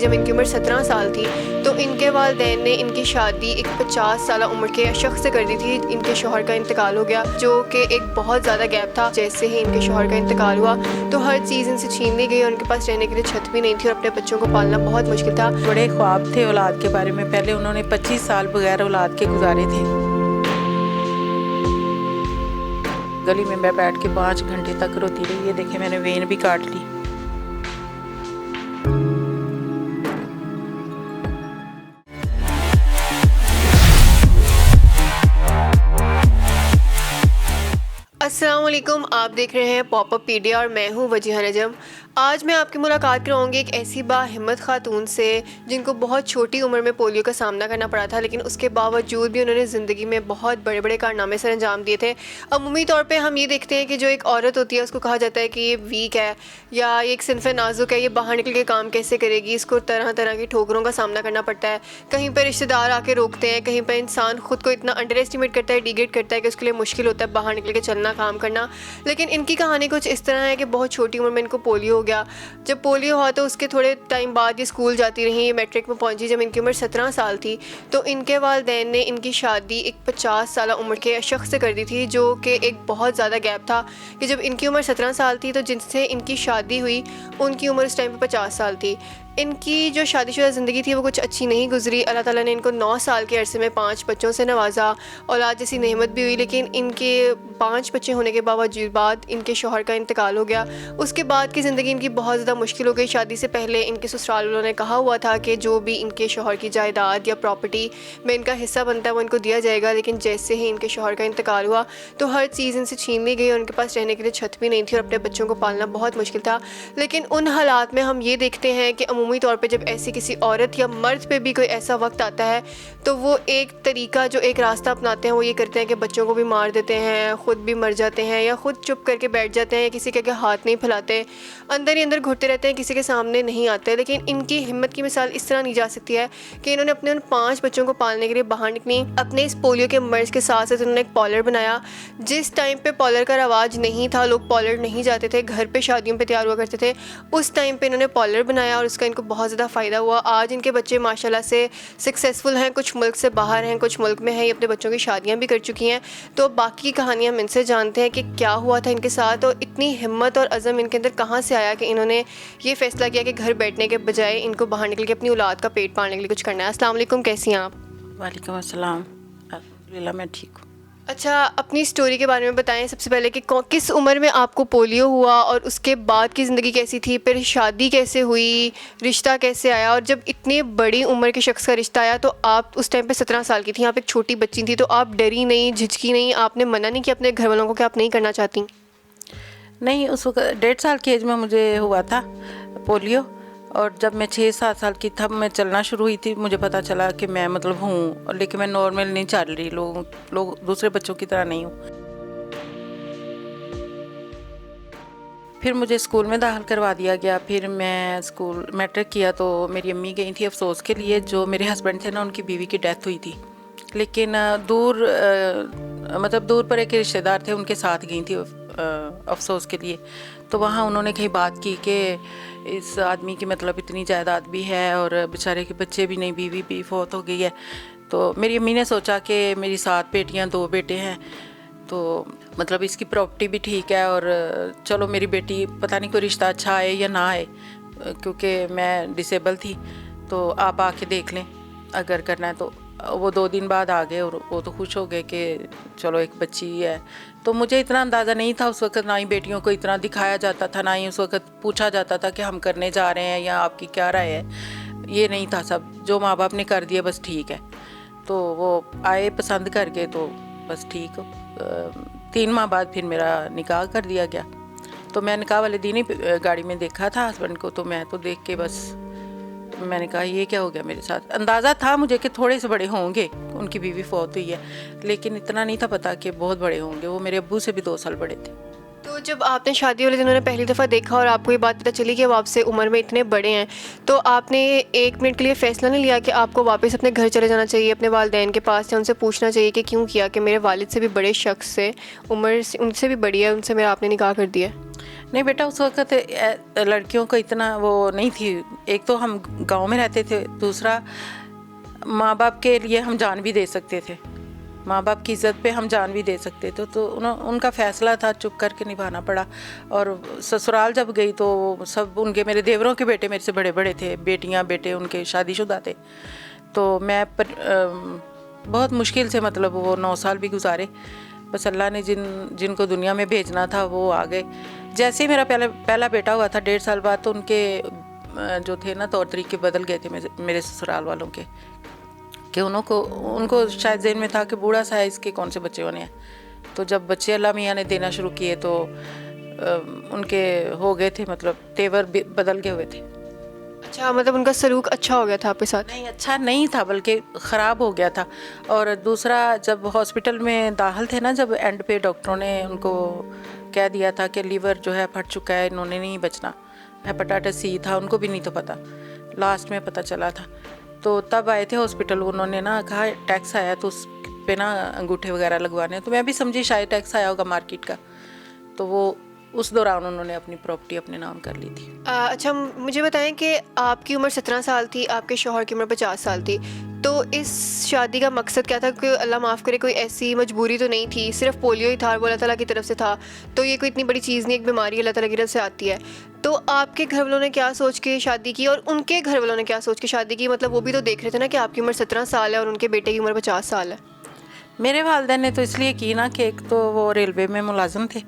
जब इनकी उम्र 17 साल थी तो इनके वालिदैन ने इनकी शादी एक 50 साल उम्र के शख्स से कर दी थी। इनके शौहर का इंतकाल हो गया, जो कि एक बहुत ज़्यादा गैप था। जैसे ही इनके शौहर का इंतकाल हुआ तो हर चीज़ इनसे छीन ली गई और उनके पास रहने के लिए छत भी नहीं थी और अपने बच्चों को पालना बहुत मुश्किल था। बड़े ख्वाब थे औलाद के बारे में। पहले उन्होंने 25 साल बगैर औलाद के गुजारे थे। गली में मैं बैठ के 5 घंटे तक रोती रही। ये देखे मैंने वेन भी काट ली। अस्सलाम वालेकुम, आप देख रहे हैं पॉपअप पीडिया और मैं हूँ वजीहा नजम। आज मैं आपकी मुलाकात कराऊंगी एक ऐसी बाहिम्मत खातून से जिनको बहुत छोटी उम्र में पोलियो का सामना करना पड़ा था, लेकिन उसके बावजूद भी उन्होंने ज़िंदगी में बहुत बड़े बड़े कारनामे सर अंजाम दिए थे। अमूमी तौर पे हम ये देखते हैं कि जो एक औरत होती है उसको कहा जाता है कि ये वीक है या ये एक सिनफ़े नाजुक है, ये बाहर निकल के काम कैसे करेगी, इसको तरह तरह की ठोकरों का सामना करना पड़ता है। कहीं पर रिश्तेदार आके रोकते हैं, कहीं पर इंसान ख़ुद को इतना अंडर एस्टिमेट करता है, डिग्रेड करता है कि उसके लिए मुश्किल होता है बाहर निकल के चलना, काम करना। लेकिन इनकी कहानी कुछ इस तरह है कि बहुत छोटी उम्र में इनको पोलियो हो गया। जब पोलियो हुआ तो उसके थोड़े टाइम बाद ये स्कूल जाती रही, ये मैट्रिक में पहुंची। जब इनकी उम्र 17 साल थी तो इनके वालिदैन ने इनकी शादी एक 50 साल उम्र के शख्स से कर दी थी, जो कि एक बहुत ज़्यादा गैप था कि जब इनकी उम्र 17 साल थी तो जिनसे इनकी शादी हुई उनकी उम्र उस टाइम पे 50 साल थी। इनकी जो शादीशुदा ज़िंदगी थी वो कुछ अच्छी नहीं गुजरी। अल्लाह ताला ने इनको 9 साल के अरसे में 5 बच्चों से नवाजा, औलाद जैसी नेमत भी हुई। लेकिन इनके 5 बच्चे होने के बावजूद इनके शौहर का इंतकाल हो गया। उसके बाद की ज़िंदगी इनकी बहुत ज़्यादा मुश्किल हो गई। शादी से पहले इनके ससुराल वालों ने कहा हुआ था कि जो भी इनके शौहर की जायदाद या प्रॉपर्टी में इनका हिस्सा बनता है वो इनको दिया जाएगा। लेकिन जैसे ही इनके शौहर का इंतकाल हुआ तो हर चीज़ इनसे छीन ली गई और उनके पास रहने के लिए छत भी नहीं थी और अपने बच्चों को पालना बहुत मुश्किल था। लेकिन उन हालात में हम ये देखते हैं कि अमूमी तौर पे जब ऐसी किसी औरत या मर्द पे भी कोई ऐसा वक्त आता है तो वो एक तरीका, जो एक रास्ता अपनाते हैं वो ये करते हैं कि बच्चों को भी मार देते हैं, ख़ुद भी मर जाते हैं या ख़ुद चुप करके बैठ जाते हैं, किसी के आगे हाथ नहीं फैलाते, अंदर ही अंदर घुटते रहते हैं, किसी के सामने नहीं आते। लेकिन इनकी हिम्मत की मिसाल इस तरह नहीं जा सकती है कि इन्होंने अपने उन 5 बच्चों को पालने के लिए बाहर निकली। अपने इस पोलियो के मर्ज़ के साथ साथ उन्होंने एक पॉलर बनाया। जिस टाइम पे पॉलर का रवाज नहीं था, लोग पॉलर नहीं जाते थे, घर पे शादियों पे तैयार हुआ करते थे, उस टाइम पे इन्होंने पॉलर बनाया और उसका इनको बहुत ज़्यादा फ़ायदा हुआ। आज इनके बच्चे माशाल्लाह से सक्सेसफुल हैं, कुछ मुल्क से बाहर हैं, कुछ मुल्क में हैं, ये अपने बच्चों की शादियाँ भी कर चुकी हैं। तो बाकी कहानियाँ हम इनसे जानते हैं कि क्या हुआ था इनके साथ और इतनी हिम्मत और अज़म इनके अंदर कहाँ से आया कि इन्होंने ये फ़ैसला किया कि घर बैठने के बजाय इनको बाहर निकल के अपनी औलाद का पेट पालने के लिए कुछ करना है। अस्सलाम वालेकुम, कैसी हैं आप? वालेकुम अस्सलाम, अल्हम्दुलिल्लाह मैं ठीक हूँ। अच्छा, अपनी स्टोरी के बारे में बताएं सबसे पहले कि किस उम्र में आपको पोलियो हुआ और उसके बाद की ज़िंदगी कैसी थी, फिर शादी कैसे हुई, रिश्ता कैसे आया, और जब इतनी बड़ी उम्र के शख्स का रिश्ता आया तो आप उस टाइम पे 17 साल की थी, आप एक छोटी बच्ची थी, तो आप डरी नहीं, झिझकी नहीं, आपने मना नहीं किया अपने घर वालों को कि आप नहीं करना चाहती? नहीं, उस वक्त 1.5 साल की एज में मुझे हुआ था पोलियो, और जब मैं 6-7 साल की तब मैं चलना शुरू हुई थी। मुझे पता चला कि मैं मतलब हूँ, लेकिन मैं नॉर्मल नहीं चल रही, लोग दूसरे बच्चों की तरह नहीं हूँ। फिर मुझे स्कूल में दाखिल करवा दिया गया। फिर मैं स्कूल मैट्रिक किया तो मेरी अम्मी गई थी अफसोस के लिए। जो मेरे हस्बैंड थे ना, उनकी बीवी की डेथ हुई थी, लेकिन दूर पर एक रिश्तेदार थे, उनके साथ गई थी अफसोस के लिए। तो वहाँ उन्होंने कहीं बात की कि इस आदमी की मतलब इतनी जायदाद भी है और बेचारे के बच्चे भी नहीं, बीवी भी फौत हो गई है। तो मेरी अम्मी ने सोचा कि मेरी 7 बेटियाँ 2 बेटे हैं, तो मतलब इसकी प्रॉपर्टी भी ठीक है, और चलो मेरी बेटी पता नहीं कोई रिश्ता अच्छा आए या ना आए, क्योंकि मैं डिसेबल थी, तो आप आके देख लें अगर करना है। तो वो 2 दिन बाद आ गए और वो तो खुश हो गए कि चलो एक बच्ची है। तो मुझे इतना अंदाज़ा नहीं था उस वक्त, ना ही बेटियों को इतना दिखाया जाता था, ना ही उस वक्त पूछा जाता था कि हम करने जा रहे हैं या आपकी क्या राय है, ये नहीं था। सब जो माँ बाप ने कर दिया बस ठीक है। तो वो आए पसंद करके, तो बस ठीक। 3 माह बाद फिर मेरा निकाह कर दिया गया। तो मैं निकाह वाले दिन ही गाड़ी में देखा था हस्बैंड को, तो मैं तो देख के बस मैंने कहा ये क्या हो गया मेरे साथ। अंदाज़ा था मुझे कि थोड़े से बड़े होंगे, उनकी बीवी फौत हुई है, लेकिन इतना नहीं था पता कि बहुत बड़े होंगे। वो मेरे अब्बू से भी 2 साल बड़े थे। तो जब आपने शादी वाले दिन उन्हें पहली दफ़ा देखा और आपको ये बात पता चली कि वो आपसे उम्र में इतने बड़े हैं, तो आपने 1 मिनट के लिए फ़ैसला नहीं लिया कि आपको वापस अपने घर चले जाना चाहिए, अपने वालिदैन के पास, या उनसे पूछना चाहिए कि क्यों किया कि मेरे वालिद से भी बड़े शख्स से, उम्र से उनसे भी बड़ी है, उनसे मेरा आपने निकाह कर दिया? नहीं बेटा, उस वक्त लड़कियों को इतना वो नहीं थी। एक तो हम गांव में रहते थे, दूसरा माँ बाप के लिए हम जान भी दे सकते थे, माँ बाप की इज़्ज़त पे हम जान भी दे सकते थे। तो उनका फ़ैसला था, चुप करके निभाना पड़ा। और ससुराल जब गई तो सब उनके, मेरे देवरों के बेटे मेरे से बड़े बड़े थे, बेटियाँ बेटे उनके शादीशुदा थे। तो मैं बहुत मुश्किल से मतलब वो 9 साल भी गुजारे। बस अल्लाह ने जिनको दुनिया में भेजना था वो आ गए। जैसे ही मेरा पहला बेटा हुआ था 1.5 साल बाद, तो उनके जो थे ना तौर तरीके बदल गए थे मेरे ससुराल वालों के, कि उनको शायद ज़हन में था कि बूढ़ा सा है, इसके कौन से बच्चे होने हैं। तो जब बच्चे अल्लाह मियाँ ने देना शुरू किए तो उनके हो गए थे, मतलब तेवर बदल गए हुए थे। अच्छा, मतलब उनका सलूक अच्छा हो गया था आपके साथ? नहीं, अच्छा नहीं था, बल्कि ख़राब हो गया था। और दूसरा, जब हॉस्पिटल में दाखिल थे ना, जब एंड पे डॉक्टरों ने उनको कह दिया था कि लीवर जो है फट चुका है, इन्होंने नहीं बचना, हेपेटाइटिस सी था, उनको भी नहीं तो पता, लास्ट में पता चला था। तो तब आए थे हॉस्पिटल, उन्होंने ना कहा टैक्स आया तो उस पे ना अंगूठे वगैरह लगवाने। तो मैं भी समझी शायद टैक्स आया होगा मार्केट का। तो वो उस दौरान उन्होंने अपनी प्रॉपर्टी अपने नाम कर ली थी। अच्छा, मुझे बताएं कि आपकी उम्र 17 साल थी, आपके शौहर की उम्र 50 साल थी, तो इस शादी का मकसद क्या था? कि अल्लाह माफ़ करे कोई ऐसी मजबूरी तो नहीं थी, सिर्फ पोलियो ही था, वो अल्लाह ताला की तरफ से था, तो ये कोई इतनी बड़ी चीज़ नहीं, एक बीमारी अल्लाह ताला की तरफ से आती है। तो आपके घर वालों ने क्या सोच के शादी की और उनके घर वालों ने क्या सोच के शादी की? मतलब वो भी तो देख रहे थे ना कि आपकी उम्र 17 साल है और उनके बेटे की उम्र 50 साल है। मेरे वालिदैन ने तो इसलिए की ना कि एक तो वो रेलवे में मुलाजिम थे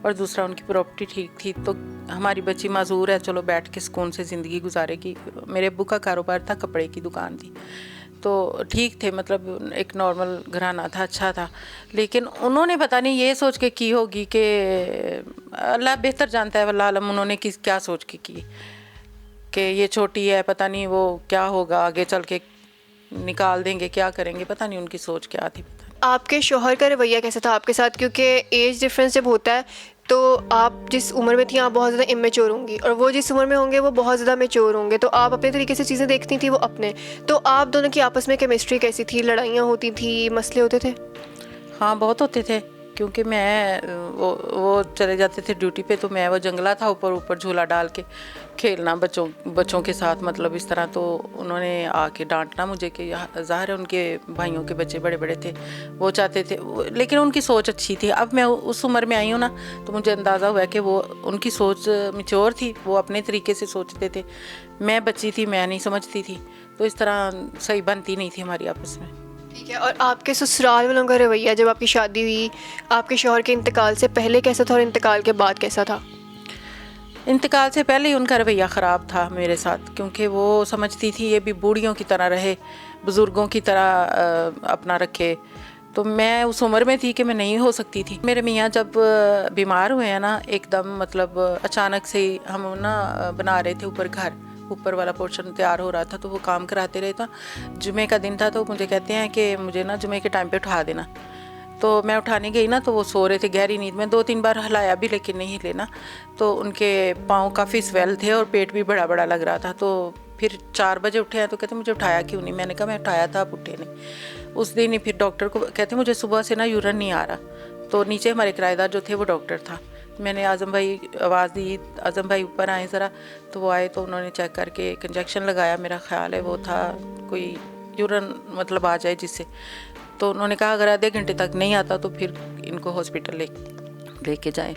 और दूसरा उनकी प्रॉपर्टी ठीक थी। तो हमारी बच्ची माजूर है, चलो बैठ के सुकून से ज़िंदगी गुजारेगी। मेरे अब्बू का कारोबार था, कपड़े की दुकान थी, तो ठीक थे, मतलब एक नॉर्मल घराना था, अच्छा था। लेकिन उन्होंने पता नहीं ये सोच के की होगी कि अल्लाह बेहतर जानता है, वल्लाह आलम उन्होंने क्या सोच के की कि ये छोटी है, पता नहीं वो क्या होगा आगे चल के, निकाल देंगे, क्या करेंगे, पता नहीं उनकी सोच क्या थी। आपके शौहर का रवैया कैसा था आपके साथ? क्योंकि एज डिफरेंस जब होता है तो आप जिस उम्र में थी आप बहुत ज़्यादा इमेच्योर होंगी और वो जिस उम्र में होंगे वो बहुत ज़्यादा मेच्योर होंगे, तो आप अपने तरीके से चीज़ें देखती थी, वो अपने। तो आप दोनों की आपस में केमिस्ट्री कैसी थी? लड़ाइयाँ होती थी, मसले होते थे? हाँ, बहुत होते थे, क्योंकि मैं वो चले जाते थे ड्यूटी पे, तो मैं वो जंगला था, ऊपर झूला डाल के खेलना बच्चों के साथ, मतलब इस तरह। तो उन्होंने आके डांटना मुझे कि ज़ाहिर है उनके भाइयों के बच्चे बड़े बड़े थे, वो चाहते थे, लेकिन उनकी सोच अच्छी थी। अब मैं उस उम्र में आई हूँ ना, तो मुझे अंदाज़ा हुआ कि वो उनकी सोच मैच्योर थी, वो अपने तरीके से सोचते थे। मैं बच्ची थी, मैं नहीं समझती थी, तो इस तरह सही बनती नहीं थी हमारी आपस में। ठीक है। और आपके ससुराल वालों का रवैया जब आपकी शादी हुई, आपके शौहर के इंतकाल से पहले कैसा था और इंतकाल के बाद कैसा था? इंतकाल से पहले ही उनका रवैया ख़राब था मेरे साथ, क्योंकि वो समझती थी ये भी बूढ़ियों की तरह रहे, बुज़ुर्गों की तरह अपना रखे। तो मैं उस उम्र में थी कि मैं नहीं हो सकती थी। मेरे मियाँ जब बीमार हुए हैं ना, एकदम मतलब अचानक से ही, हम ना बना रहे थे ऊपर घर, ऊपर वाला पोर्शन तैयार हो रहा था, तो वो काम कराते रहे। था जुमे का दिन था, तो मुझे कहते हैं कि मुझे ना जुमे के टाइम पे उठा देना। तो मैं उठाने गई ना, तो वो सो रहे थे गहरी नींद में, 2-3 बार हिलाया भी लेकिन नहीं हिले ना। तो उनके पाँव काफ़ी स्वेल थे और पेट भी बड़ा बड़ा लग रहा था। तो फिर 4 बजे उठे हैं, तो कहते मुझे उठाया क्यों नहीं? मैंने कहा मैं उठाया था, आप उठे नहीं। उस दिन ही फिर डॉक्टर को कहते मुझे सुबह से ना यूरिन नहीं आ रहा। तो नीचे हमारे किराएदार जो थे वो डॉक्टर था, मैंने आज़म भाई आवाज़ दी, आज़म भाई ऊपर आए ज़रा। तो वो आए, तो उन्होंने चेक करके एक इंजेक्शन लगाया, मेरा ख्याल है वो था कोई यूरिन मतलब आ जाए जिससे। तो उन्होंने कहा अगर आधे घंटे तक नहीं आता तो फिर इनको हॉस्पिटल लेके जाएं।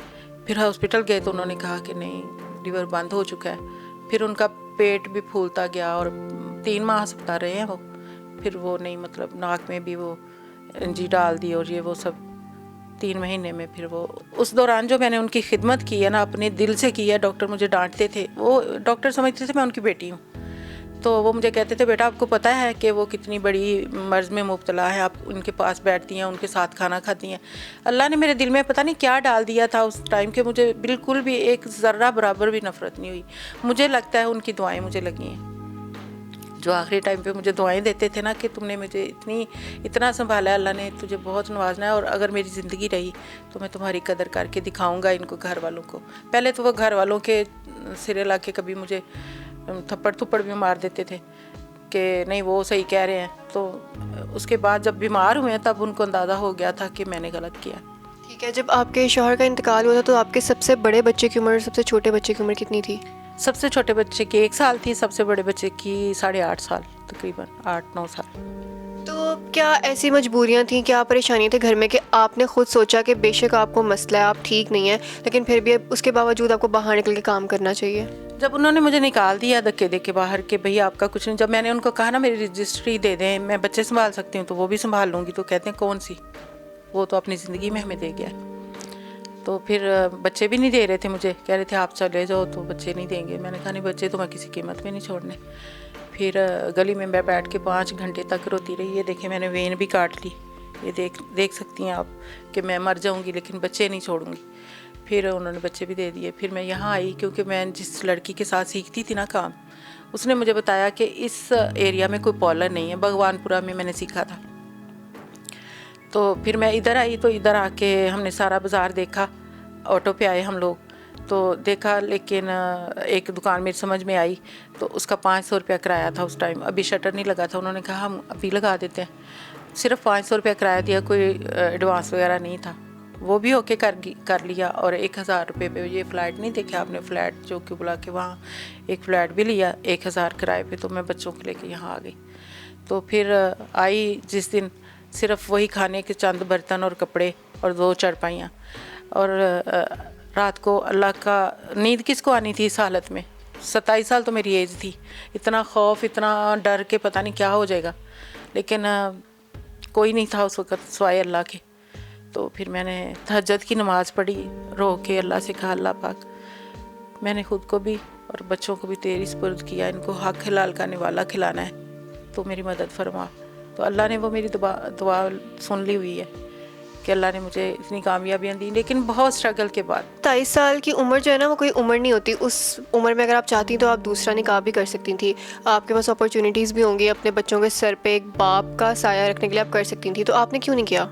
फिर हॉस्पिटल गए तो उन्होंने कहा कि नहीं, लीवर बंद हो चुका है। फिर उनका पेट भी फूलता गया और 3 माह अस्पताल रहे हैं वो। फिर वो नहीं, मतलब नाक में भी वो एनजी डाल दी और ये वो सब 3 महीने में। फिर वो उस दौरान जो मैंने उनकी खिदमत की है ना, अपने दिल से की है। डॉक्टर मुझे डांटते थे, वो डॉक्टर समझते थे मैं उनकी बेटी हूँ। तो वो मुझे कहते थे बेटा आपको पता है कि वो कितनी बड़ी मर्ज़ में मुब्तला है, आप उनके पास बैठती हैं, उनके साथ खाना खाती हैं। अल्लाह ने मेरे दिल में पता नहीं क्या डाल दिया था उस टाइम के, मुझे बिल्कुल भी एक ज़र्रा बराबर भी नफ़रत नहीं हुई। मुझे लगता है उनकी दुआएं मुझे लगी हैं। जो आखिरी टाइम पे मुझे दुआएं देते थे ना कि तुमने मुझे इतना संभाला है, अल्लाह ने तुझे बहुत नवाजना है, और अगर मेरी ज़िंदगी रही तो मैं तुम्हारी कदर करके दिखाऊंगा इनको, घर वालों को। पहले तो वो घर वालों के सिरे ला के कभी मुझे थप्पड़ थप्पड़ भी मार देते थे कि नहीं वो सही कह रहे हैं, तो उसके बाद जब बीमार हुए तब उनको अंदाज़ा हो गया था कि मैंने गलत किया। ठीक है, जब आपके शौहर का इंतकाल हुआ था तो आपके सबसे बड़े बच्चे की उम्र, सबसे छोटे बच्चे की उम्र कितनी थी? सबसे छोटे बच्चे की 1 साल थी, सबसे बड़े बच्चे की 8.5 साल, तकरीबन 8-9 साल। तो क्या ऐसी मजबूरियां थी, क्या परेशानी थे घर में कि आपने खुद सोचा कि बेशक आपको मसला है, आप ठीक नहीं है, लेकिन फिर भी उसके बावजूद आपको बाहर निकल के काम करना चाहिए? जब उन्होंने मुझे निकाल दिया धक्के दे के बाहर के भैया आपका कुछ नहीं, जब मैंने उनको कहा ना मेरी रजिस्ट्री दे दें, मैं बच्चे संभाल सकती हूँ तो वो भी संभाल लूँगी, तो कहते हैं कौन सी, वो तो अपनी ज़िंदगी में हमें दे गया। तो फिर बच्चे भी नहीं दे रहे थे मुझे, कह रहे थे आप चले जाओ तो बच्चे नहीं देंगे। मैंने कहा नहीं, बच्चे तो मैं किसी कीमत में नहीं छोड़ने। फिर गली में मैं बैठ के 5 घंटे तक रोती रही। ये देखें मैंने वेन भी काट ली, ये देख सकती हैं आप कि मैं मर जाऊंगी लेकिन बच्चे नहीं छोड़ूंगी। फिर उन्होंने बच्चे भी दे दिए। फिर मैं यहाँ आई क्योंकि मैं जिस लड़की के साथ सीखती थी ना काम, उसने मुझे बताया कि इस एरिया में कोई पार्लर नहीं है, भगवानपुरा में मैंने सीखा था। तो फिर मैं इधर आई, तो इधर आके हमने सारा बाज़ार देखा, ऑटो पे आए हम लोग, तो देखा, लेकिन एक दुकान मेरी समझ में आई, तो उसका 500 रुपया किराया था उस टाइम, अभी शटर नहीं लगा था। उन्होंने कहा हम अभी लगा देते हैं, सिर्फ 500 रुपया किराया दिया, कोई एडवांस वगैरह नहीं था। वो भी ओके कर लिया। और 1000 रुपये पे ये फ़्लैट नहीं देखा आपने, फ़्लैट जो कि बुला के वहाँ एक फ़्लैट भी लिया 1000 किराए पे। तो मैं बच्चों को लेके यहाँ आ गई। तो फिर आई जिस दिन, सिर्फ वही खाने के चंद बर्तन और कपड़े और 2 चारपाइयाँ। और रात को अल्लाह का, नींद किसको आनी थी इस हालत में? 27 साल तो मेरी एज थी। इतना खौफ, इतना डर के पता नहीं क्या हो जाएगा, लेकिन कोई नहीं था उस वक़्त सिवाय अल्लाह के। तो फिर मैंने तहज्जुद की नमाज़ पढ़ी, रो के अल्लाह से कहा अल्लाह पाक, मैंने ख़ुद को भी और बच्चों को भी तेरी सुपुर्द किया, इनको हक हलाल का निवाला खिलाना है, तो मेरी मदद फरमा। तो अल्लाह ने वो मेरी दुआ सुन ली हुई है कि अल्लाह ने मुझे इतनी कामयाबियाँ दी, लेकिन बहुत स्ट्रगल के बाद। 23 साल की उम्र जो है ना, वो कोई उम्र नहीं होती। उस उम्र में अगर आप चाहती तो आप दूसरा निकाह भी कर सकती थी, आपके पास अपॉर्चुनिटीज़ भी होंगी, अपने बच्चों के सर पे एक बाप का साया रखने के लिए आप कर सकती थी, तो आपने क्यों नहीं किया?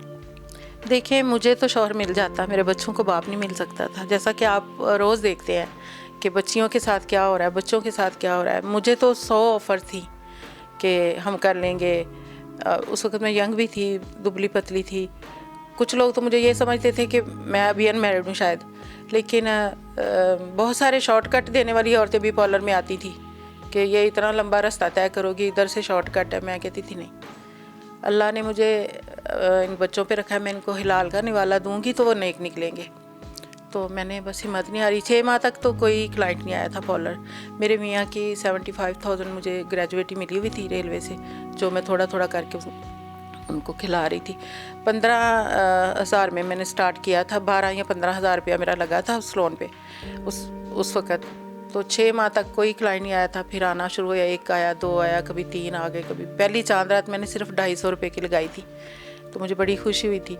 देखिए, मुझे तो शौहर मिल जाता, मेरे बच्चों को बाप नहीं मिल सकता था। जैसा कि आप रोज़ देखते हैं कि बच्चियों के साथ क्या हो रहा है, बच्चों के साथ क्या हो रहा है। मुझे तो 100 ऑफ़र थी कि हम कर लेंगे। उस वक्त मैं यंग भी थी, दुबली पतली थी। कुछ लोग तो मुझे ये समझते थे कि मैं अभी अनमैरिड हूँ शायद, लेकिन बहुत सारे शॉर्टकट देने वाली औरतें भी पार्लर में आती थी कि ये इतना लंबा रास्ता तय करोगी, इधर से शॉर्टकट है। मैं कहती थी नहीं, अल्लाह ने मुझे इन बच्चों पे रखा है, मैं इनको हिलाल का निवाला दूंगी तो वो नेक निकलेंगे। तो मैंने बस हिम्मत नहीं आ रही। 6 माह तक तो कोई क्लाइंट नहीं आया था पार्लर। मेरे मियाँ की 75,000 मुझे ग्रेजुएटी मिली हुई थी रेलवे से, जो मैं थोड़ा थोड़ा करके उनको खिला रही थी। 15,000 में मैंने स्टार्ट किया था, 12 या 15,000 रुपया मेरा लगा था उस लोन पे उस वक़्त। तो 6 माह तक कोई क्लाइंट नहीं आया था। फिर आना शुरू हुआ, 1 आया, 2 आया, कभी 3 आ गए। कभी पहली चांद रात मैंने सिर्फ 250 रुपये की लगाई थी, तो मुझे बड़ी खुशी हुई थी।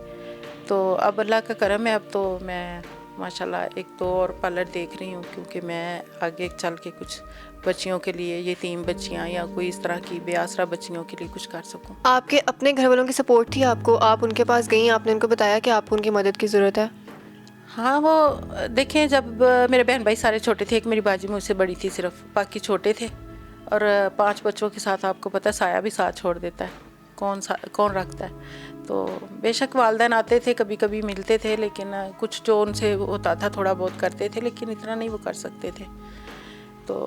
तो अब अल्लाह का करम है, अब तो मैं माशाल्लाह 1-2 और पार्लर देख रही हूँ, क्योंकि मैं आगे चल के कुछ बच्चियों के लिए, यतीम बच्चियाँ या कोई इस तरह की बेआसरा बच्चियों के लिए कुछ कर सकूँ। आपके अपने घर वालों की सपोर्ट थी आपको? आप उनके पास गई, आपने उनको बताया कि आपको उनकी मदद की ज़रूरत है? हाँ, वो देखें, जब मेरे बहन भाई सारे छोटे थे, एक मेरी बाजी मुझसे बड़ी थी सिर्फ, बाकी छोटे थे। और 5 बच्चों के साथ आपको पता है साया भी साथ छोड़ देता है, कौन रखता है। तो बेशक वालिदैन आते थे, कभी कभी मिलते थे, लेकिन कुछ जो उनसे होता था थोड़ा बहुत करते थे, लेकिन इतना नहीं वो कर सकते थे। तो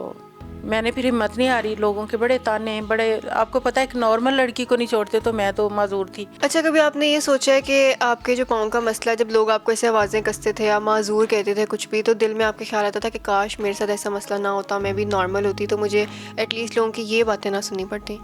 मैंने फिर हिम्मत नहीं आ रही, लोगों के बड़े ताने, बड़े, आपको पता है एक नॉर्मल लड़की को नहीं छोड़ते, तो मैं तो माजूर थी। अच्छा, कभी आपने ये सोचा है कि आपके जो पाँव का मसला है, जब लोग आपको ऐसे आवाज़ें कसते थे या माजूर कहते थे कुछ भी, तो दिल में आपके ख्याल आता था कि काश मेरे साथ ऐसा मसला ना होता, मैं भी नॉर्मल होती, तो मुझे एटलीस्ट लोगों की ये बातें ना सुननी पड़ती?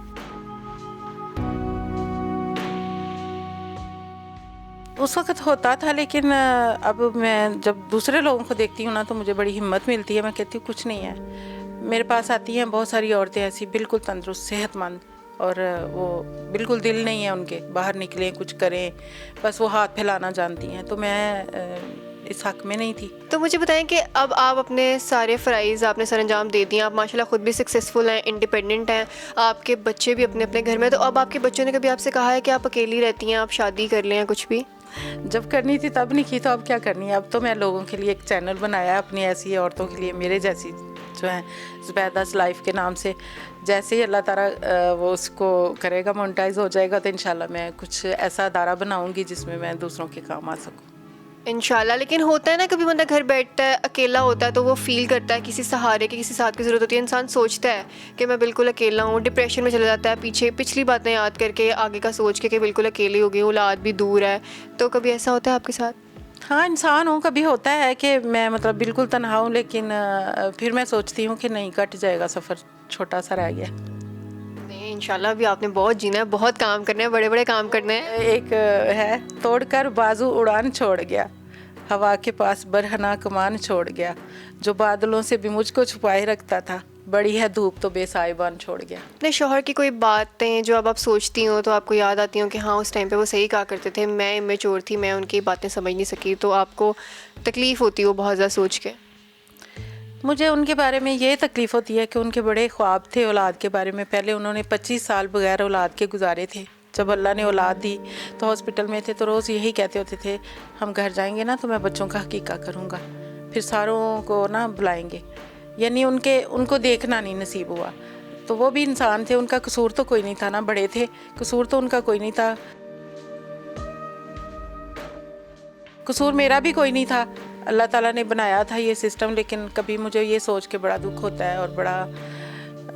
उस वक़्त होता था, लेकिन अब मैं जब दूसरे लोगों को देखती हूँ ना, तो मुझे बड़ी हिम्मत मिलती है। मैं कहती हूँ कुछ नहीं है। मेरे पास आती हैं बहुत सारी औरतें ऐसी, बिल्कुल तंदुरुस्त, सेहतमंद, और वो बिल्कुल दिल नहीं है उनके बाहर निकलें, कुछ करें, बस वो हाथ फैलाना जानती हैं। तो मैं इस हक में नहीं थी। तो मुझे बताएं कि अब आप अपने सारे फ़राइज़ आपने सरअंजाम दे दिए, आप माशाल्लाह ख़ुद भी सक्सेसफुल हैं, इंडिपेंडेंट हैं, आपके बच्चे भी अपने अपने घर में, तो अब आपके बच्चों ने कभी आपसे कहा है कि आप अकेली रहती हैं, आप शादी कर लें या कुछ भी? जब करनी थी तब नहीं की, तो अब क्या करनी है। अब तो मैं लोगों के लिए एक चैनल बनाया है अपनी ऐसी औरतों के लिए, मेरे जैसी जो है, ज़ुबैदास लाइफ के नाम से। जैसे ही अल्लाह ताला वो उसको करेगा, मोनेटाइज हो जाएगा, तो इंशाल्लाह मैं कुछ ऐसा अदारा बनाऊंगी जिसमें मैं दूसरों के काम आ सकूं। इंशाल्लाह। लेकिन होता है ना, कभी बंदा घर बैठता है, अकेला होता है, तो वो फ़ील करता है किसी सहारे की, किसी साथ की ज़रूरत होती है। इंसान सोचता है कि मैं बिल्कुल अकेला हूँ, डिप्रेशन में चला जाता है, पीछे पिछली बातें याद करके, आगे का सोच के कि बिल्कुल अकेली हो गई हूँ, औलाद भी दूर है। तो कभी ऐसा होता है आपके साथ? हाँ, इंसान हूँ, कभी होता है कि मैं मतलब बिल्कुल तन्हा हूँ, लेकिन फिर मैं सोचती हूँ कि नहीं, कट जाएगा, सफ़र छोटा सा रह गया। नहीं, इंशाल्लाह अभी आपने बहुत जीना है, बहुत काम करने हैं, बड़े-बड़े काम करने हैं। एक है, तोड़कर बाजू उड़ान छोड़ गया, हवा के पास बरहना कमान छोड़ गया, जो बादलों से भी मुझको छुपाए रखता था, बड़ी है धूप तो बेसाइबान छोड़ गया। अपने शौहर की कोई बातें जो अब आप सोचती हो तो आपको याद आती हो कि हाँ, उस टाइम पे वो सही कहा करते थे, मैं इमेच्योर थी, मैं उनकी बातें समझ नहीं सकी, तो आपको तकलीफ़ होती हो बहुत ज़्यादा सोच के? मुझे उनके बारे में ये तकलीफ़ होती है कि उनके बड़े ख्वाब थे औलाद के बारे में। पहले उन्होंने 25 साल बगैर औलाद के गुजारे थे। जब अल्लाह ने औलाद दी तो हॉस्पिटल में थे, तो रोज़ यही कहते होते थे, हम घर जाएंगे ना तो मैं बच्चों का हकीका करूँगा, फिर सारों को ना बुलाएंगे। यानी उनको देखना नहीं नसीब हुआ। तो वो भी इंसान थे, उनका कसूर तो कोई नहीं था ना, बड़े थे, कसूर तो उनका कोई नहीं था, कसूर मेरा भी कोई नहीं था। अल्लाह ताला ने बनाया था ये सिस्टम। लेकिन कभी मुझे ये सोच के बड़ा दुख होता है और बड़ा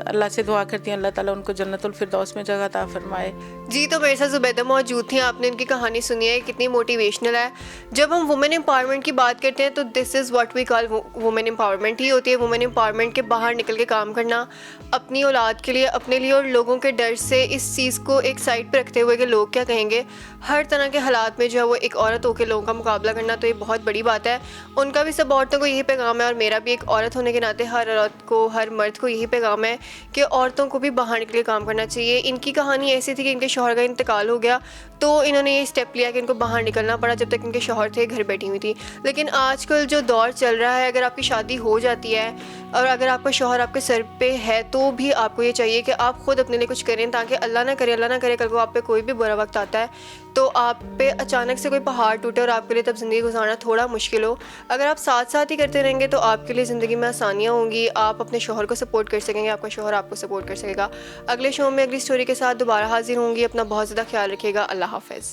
अल्लाह से दुआ करती हूँ, अल्लाह ताला उनको जन्नतुल फिरदौस में जगह अता फरमाए। जी, तो मेरे साथ ज़ुबैदा मौजूद थी, आपने उनकी कहानी सुनी है, कितनी मोटिवेशनल है। जब हम वुमेन एम्पावरमेंट की बात करते हैं तो this is what we call women empowerment ही होती है। वुमेन एम्पावरमेंट के बाहर निकल के काम करना, अपनी औलाद के लिए, अपने लिए और लोगों के डर से इस चीज़ को एक साइड पर रखते हुए कि लोग क्या कहेंगे, हर तरह के हालात में जो है वो एक औरत होकर लोगों का मुकाबला करना, तो ये बहुत बड़ी बात है। उनका भी सब औरतों को यही पैगाम है और मेरा भी एक औरत होने के नाते हर औरत को, हर मर्द को यही पैगाम है कि औरतों को भी बाहर निकल के काम करना चाहिए। इनकी कहानी ऐसी थी कि इनके शौहर का इंतकाल हो गया, तो इन्होंने ये स्टेप लिया कि इनको बाहर निकलना पड़ा। जब तक इनके शौहर थे, घर बैठी हुई थी। लेकिन आजकल जो दौर चल रहा है, अगर आपकी शादी हो जाती है और अगर आपका शौहर आपके सर पे है, तो भी आपको ये चाहिए कि आप खुद अपने लिए कुछ करें, ताकि अल्लाह ना करे कल को आप पे कोई भी बुरा वक्त आता है तो आप पे अचानक से कोई पहाड़ टूटे और आपके लिए तब ज़िंदगी गुजारना थोड़ा मुश्किल हो। अगर आप साथ साथ ही करते रहेंगे तो आपके लिए ज़िंदगी में आसानियाँ होंगी, आप अपने शौहर को सपोर्ट कर सकेंगे, आपका शौहर आपको सपोर्ट कर सकेगा। अगले शो में अगली स्टोरी के साथ दोबारा हाजिर होंगी। अपना बहुत ज़्यादा ख्याल रखिएगा। अल्लाह हाफ़िज़।